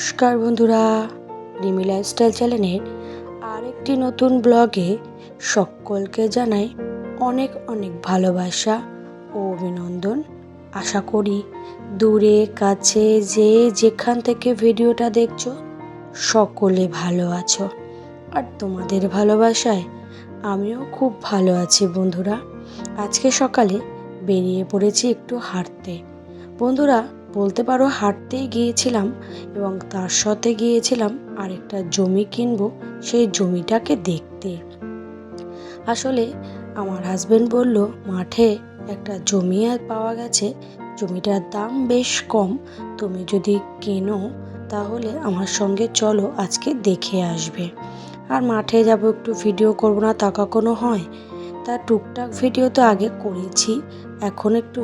নমস্কার বন্ধুরা, রিমি লাইফস্টাইল চ্যানেলের আরেকটি নতুন ব্লগে সকলকে জানাই অনেক অনেক ভালোবাসা ও অভিনন্দন। আশা করি দূরে কাছে যে যেখান থেকে ভিডিওটা দেখছো সকলে ভালো আছো, আর তোমাদের ভালোবাসায় আমিও খুব ভালো আছি। বন্ধুরা, আজকে সকালে বেরিয়ে পড়েছি একটু হাঁটতে। বন্ধুরা, বলতে পারো হাঁটতেই গিয়েছিলাম এবং তার সাথে গিয়েছিলাম আরেকটা জমি কিনবো, সেই জমিটাকে দেখতে। আসলে আমার হাজবেন্ড বলল মাঠে একটা জমি পাওয়া গেছে, জমিটার দাম বেশ কম, তুমি যদি কেনো তাহলে আমার সঙ্গে চলো, আজকে দেখে আসবে। আর মাঠে যাব, একটু ভিডিও করবো না তা কখনো হয়? তার টুকটাক ভিডিও তো আগে করেছি, এখন একটু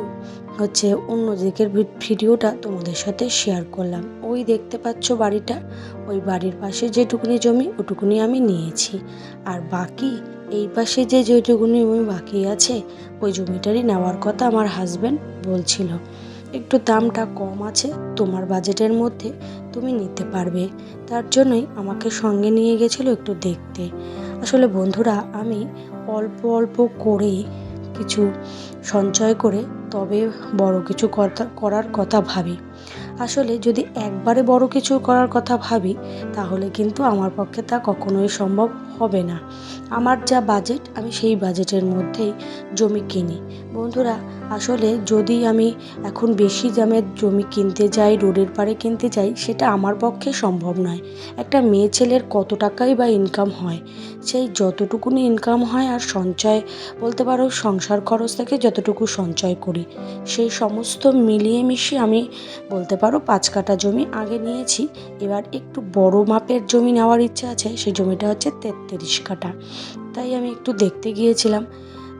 অন্য দিকের ভিডিওটা তোমাদের সাথে শেয়ার করলাম। ওই দেখতে পাচ্ছ বাড়িটা, ওই বাড়ির পাশে যেটুকুনি জমি ওটুকুনি আমি নিয়েছি, আর বাকি এই পাশে যেটুকুনি জমি বাকি আছে ওই জমিটারই নেওয়ার কথা আমার হাজব্যান্ড বলছিল। একটু দামটা কম আছে, তোমার বাজেটের মধ্যে তুমি নিতে পারবে, তার জন্যই আমাকে সঙ্গে নিয়ে গেছিলো একটু দেখতে। আসলে বন্ধুরা, আমি অল্প অল্প করেই কিছু সঞ্চয় করে তবে বড় কিছু করার কথা ভাবি। আসলে যদি একবারে বড় কিছু করার কথা ভাবি তাহলে কিন্তু আমার পক্ষে তা কখনোই সম্ভব হবে না। আমার যা বাজেট, আমি সেই বাজেটের মধ্যেই জমি কিনি। বন্ধুরা, আসলে যদি আমি এখন বেশি দামের জমি কিনতে যাই, রোডের পাড়ে কিনতে যাই, সেটা আমার পক্ষে সম্ভব নয়। একটা মেয়ে ছেলের কত টাকাই বা ইনকাম হয়, সেই যতটুকুনি ইনকাম হয় আর সঞ্চয় বলতে পারো সংসার খরচ থেকে যতটুকু সঞ্চয় করি, সেই সমস্ত মিলিয়ে মিশিয়ে আমি বলতে পারো 5 কাঠা জমি আগে নিয়েছি। এবার একটু বড় মাপের জমি নেওয়ার ইচ্ছা আছে, সেই জমিটা হচ্ছে 33 কাঠা। তাই আমি একটু দেখতে গিয়েছিলাম।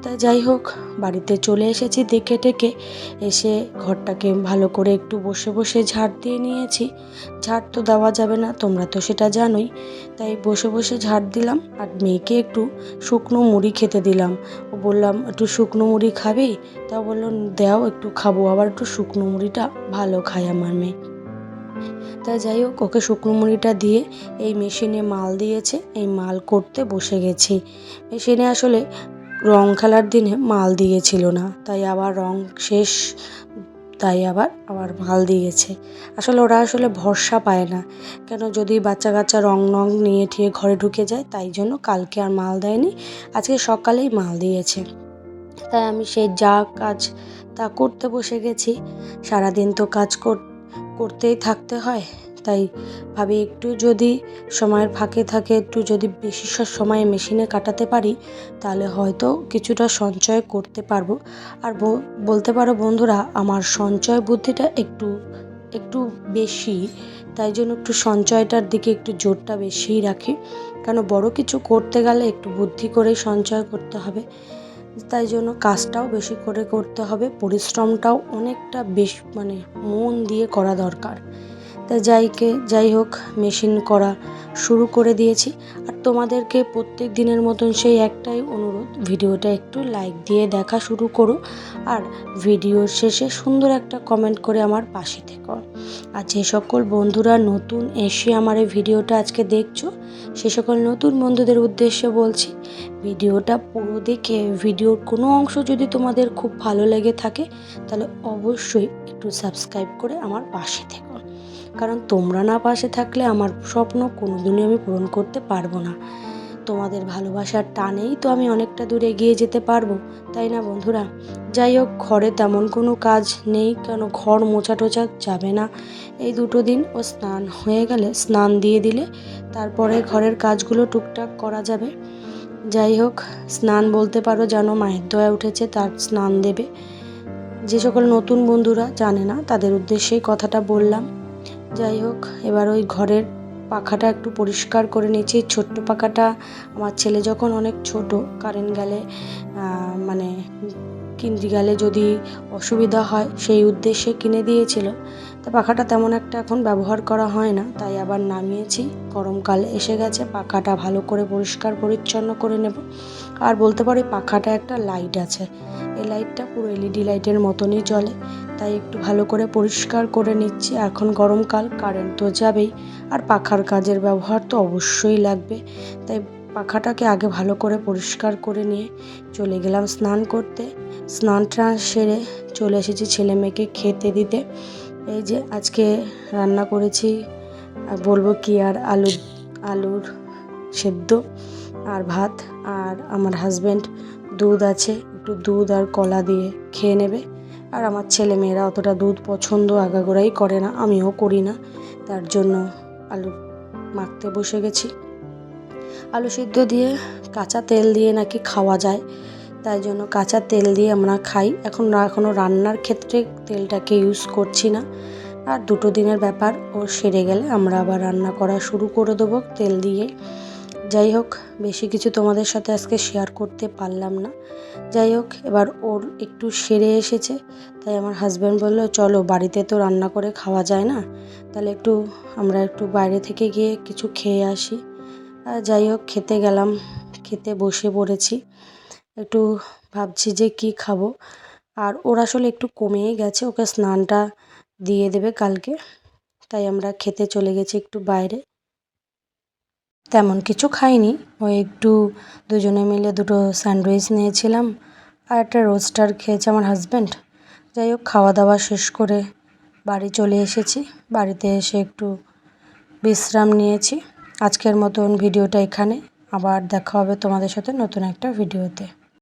তা যাই হোক, বাড়িতে চলে এসেছি দেখে টেকে, এসে ঘরটাকে ভালো করে একটু বসে বসে ঝাড় দিয়ে নিয়েছি। ঝাড় তো দেওয়া যাবে না, তোমরা তো সেটা জানোই, তাই বসে বসে ঝাড় দিলাম। আর মেয়েকে একটু শুকনো মুড়ি খেতে দিলাম। ও বললাম একটু শুকনো মুড়ি খাবি, তা বললো দাও একটু খাবো। আবার একটু শুকনো মুড়িটা ভালো খায় আমার মেয়ে। তা যাই হোক, ওকে শুকনো মুড়িটা দিয়ে এই মেশিনে মাল দিয়েছে, এই মাল করতে বসে গেছি। মেশিনে আসলে রং খেলার দিনে মাল দিয়েছিল না, তাই আবার রং শেষ, তাই আবার মাল দিয়েছে। আসলে ওরা ভরসা পায় না, কেন যদি বাচ্চা কাচ্চা রং নিয়ে ঠিয়ে ঘরে ঢুকে যায়, তাই জন্য কালকে আর মাল দেয়নি, আজকে সকালেই মাল দিয়েছে। তাই আমি সেই যা কাজ তা করতে বসে গেছি। সারাদিন তো কাজ করতেই থাকতে হয়, তাই ভাবি একটু যদি সময়ের ফাঁকে থাকে, একটু যদি বেশি সময় মেশিনে কাটাতে পারি তাহলে হয়তো কিছুটা সঞ্চয় করতে পারবো। আর বলতে পারো বন্ধুরা, আমার সঞ্চয় বুদ্ধিটা একটু বেশি, তাই জন্য একটু সঞ্চয়টার দিকে একটু জোরটা বেশিই রাখি। কেন বড় কিছু করতে গেলে একটু বুদ্ধি করেই সঞ্চয় করতে হবে, তাই জন্য কাজটাও বেশি করে করতে হবে, পরিশ্রমটাও অনেকটা বেশ মন দিয়ে করা দরকার। তাই যাই হোক, মেশিন করা শুরু করে দিয়েছি। আর তোমাদেরকে প্রত্যেক দিনের মতন সেই একটাই অনুরোধ, ভিডিওটা একটু লাইক দিয়ে দেখা শুরু করো, আর ভিডিওর শেষে সুন্দর একটা কমেন্ট করে আমার পাশে থেকো। আর যে সকল বন্ধুরা নতুন এসে আমার এই ভিডিওটা আজকে দেখছো, সে সকল নতুন বন্ধুদের উদ্দেশ্যে বলছি, ভিডিওটা পুরো দেখে ভিডিওর কোনো অংশ যদি তোমাদের খুব ভালো লেগে থাকে তাহলে অবশ্যই একটু সাবস্ক্রাইব করে আমার পাশে থেকো। কারণ তোমরা না পাশে থাকলে আমার স্বপ্ন কোনোদিনই আমি পূরণ করতে পারবো না। তোমাদের ভালোবাসার টানেই তো আমি অনেকটা দূরে এগিয়ে যেতে পারবো, তাই না বন্ধুরা? যাই হোক, ঘরে তেমন কোনো কাজ নেই, কেন ঘর মোছা টোছা যাবে না এই 2 দিন। ও স্নান হয়ে গেলে, স্নান দিয়ে দিলে তারপরে ঘরের কাজগুলো টুকটাক করা যাবে। যাই হোক, স্নান বলতে পারো যেন মায়ের দয়া উঠেছে, তার স্নান দেবে। যে সকল নতুন বন্ধুরা জানে না তাদের উদ্দেশ্যেই কথাটা বললাম। যাই হোক, এবার ওই ঘরের পাখাটা একটু পরিষ্কার করে নিয়েছি। ছোট্ট পাখাটা আমার ছেলে যখন অনেক ছোট, কারেন্ট গেলে কিনতে গেলে যদি অসুবিধা হয় সেই উদ্দেশ্যে কিনে দিয়েছিল। তো পাখাটা তেমন একটা এখন ব্যবহার করা হয় না, তাই আবার নামিয়েছি। গরমকাল এসে গেছে, পাখাটা ভালো করে পরিষ্কার পরিচ্ছন্ন করে নেব। আর বলতে পারি পাখাটা একটা লাইট আছে, এই লাইটটা পুরো এলইডি লাইটের মতনই জ্বলে, তাই একটু ভালো করে পরিষ্কার করে নিচ্ছি। এখন গরমকাল, কারেন্ট তো যাবেই, আর পাখার কাজের ব্যবহার তো অবশ্যই লাগবে, তাই পাখাটাকে আগে ভালো করে পরিষ্কার করে নিয়ে চলে গেলাম স্নান করতে। স্নান টান সেরে চলে এসেছি ছেলে মেয়েকে খেতে দিতে। এই যে আজকে রান্না করেছি, বলবো কি, আর আলুর সেদ্ধ আর ভাত। আর আমার হাজব্যান্ড দুধ আছে, একটু দুধ আর কলা দিয়ে খেয়ে নেবে। আর আমার ছেলে মেয়েরা অতটা দুধ পছন্দ আগাগোড়াই করে না, আমিও করি না, তার জন্য আলু মাখতে বসে গেছি। আলু সিদ্ধ দিয়ে কাঁচা তেল দিয়ে নাকি খাওয়া যায়, তাই জন্য কাঁচা তেল দিয়ে আমরা খাই। এখনও রান্নার ক্ষেত্রে তেলটাকে ইউজ করছি না। আর 2 দিনের ব্যাপার, ও সেরে গেলে আমরা আবার রান্না করা শুরু করে দেবো তেল দিয়ে। যাই হোক, বেশি কিছু তোমাদের সাথে আজকে শেয়ার করতে পারলাম না। যাই হোক, এবার ওর একটু সেরে এসেছে, তাই আমার হাজব্যান্ড বললো চলো, বাড়িতে তো রান্না করে খাওয়া যায় না, তাহলে আমরা একটু বাইরে থেকে গিয়ে কিছু খেয়ে আসি। যাই হোক, খেতে গেলাম, খেতে বসে পড়েছি। একটু ভাবছি যে কি খাবো। আর ওর আসলে একটু কমেই গেছে, ওকে স্নানটা দিয়ে দেবে কালকে, তাই আমরা খেতে চলে গেছি একটু বাইরে। তেমন কিছু খাইনি, ওই একটু দুজনে মিলে 2টো স্যান্ডউইচ নিয়েছিলাম, আর একটা রোস্টার খেয়েছে আমার হাজব্যান্ড। যাই হোক, খাওয়া দাওয়া শেষ করে বাড়ি চলে এসেছি। বাড়িতে এসে একটু বিশ্রাম নিয়েছি। আজকের মতন ভিডিওটা এখানে, আবার দেখা হবে তোমাদের সাথে নতুন একটা ভিডিওতে।